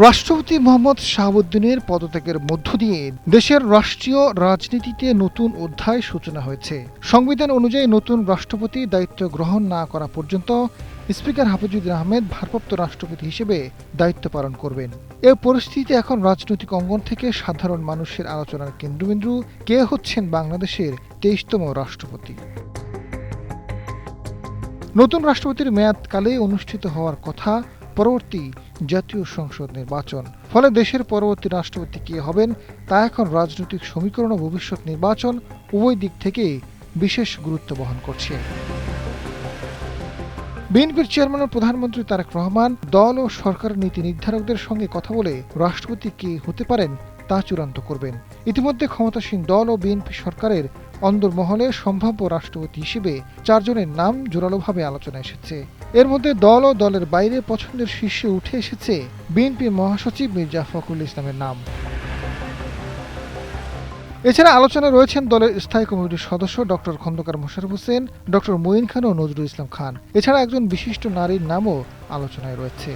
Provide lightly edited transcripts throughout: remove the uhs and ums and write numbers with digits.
রাষ্ট্রপতি মোহাম্মদ শাহাবুদ্দিনের পদত্যাগের মধ্য দিয়ে দেশের রাষ্ট্রীয় রাজনীতিতে নতুন অধ্যায় সূচনা হয়েছে। সংবিধান অনুযায়ী নতুন রাষ্ট্রপতি দায়িত্ব গ্রহণ না করা পর্যন্ত স্পিকার হাফিজুদ্দিন আহমেদ ভারপ্রাপ্ত রাষ্ট্রপতি হিসেবে দায়িত্ব পালন করবেন। এ পরিস্থিতিতে এখন রাজনৈতিক অঙ্গন থেকে সাধারণ মানুষের আলোচনার কেন্দ্রবিন্দু কে হচ্ছেন বাংলাদেশের ২৩তম রাষ্ট্রপতি। নতুন রাষ্ট্রপতির মেয়াদকালে অনুষ্ঠিত হওয়ার কথা পরবর্তী জাতীয় সংসদ নির্বাচন। ফলে দেশের পরবর্তী রাষ্ট্রপতি কে হবেন তা এখন রাজনৈতিক সমীকরণ ও ভবিষ্যৎ নির্বাচন উভয় দিক থেকে বিশেষ গুরুত্ব বহন করছে। বিএনপির চেয়ারম্যান ও প্রধানমন্ত্রী তারেক রহমান দল ও সরকারের নীতি নির্ধারকদের সঙ্গে কথা বলে রাষ্ট্রপতি কে হতে পারেন তা চূড়ান্ত করবেন। ইতিমধ্যে ক্ষমতাসীন দল ও বিএনপি সরকারের অন্দরমহলে সম্ভাব্য রাষ্ট্রপতি হিসেবে ৪ জনের নাম জোরালোভাবে আলোচনায় এসেছে। এর মধ্যে দল ও দলের বাইরে পছন্দের শীর্ষে উঠে এসেছে বিএনপির মহাসচিব মির্জা ফখরুল ইসলামের নাম। এছাড়া আলোচনায় রয়েছেন দলের স্থায়ী কমিটির সদস্য ডক্টর খন্দকার মোশাররফ হোসেন, ডক্টর মঈন খান ও নজরুল ইসলাম খান। এছাড়া একজন বিশিষ্ট নারীর নামও আলোচনায় রয়েছে।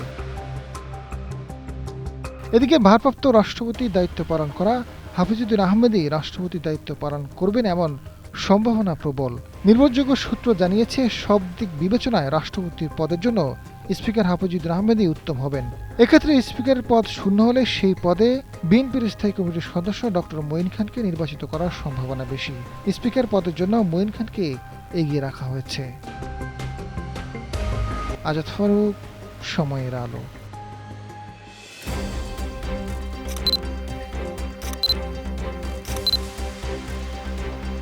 এদিকে ভারপ্রাপ্ত রাষ্ট্রপতির দায়িত্ব পালন করা হাফিজুদ্দিন আহমেদই রাষ্ট্রপতির দায়িত্ব পালন করবেন এমন সম্ভাবনা প্রবল। নির্ভরযোগ্য সূত্র জানিয়েছে, সব দিক বিবেচনায় রাষ্ট্রপতির পদের জন্য স্পিকার হাফিজুদ্দিন আহমেদই উত্তম হবেন। এক্ষেত্রে স্পিকারের পদ শূন্য হলে সেই পদে বিএনপির স্থায়ী কমিটির সদস্য ডক্টর মঈন খানকে নির্বাচিত করার সম্ভাবনা বেশি। স্পিকার পদের জন্য মঈন খানকে এগিয়ে রাখা হয়েছে। আজাদ ফারুক, সময়ের আলো।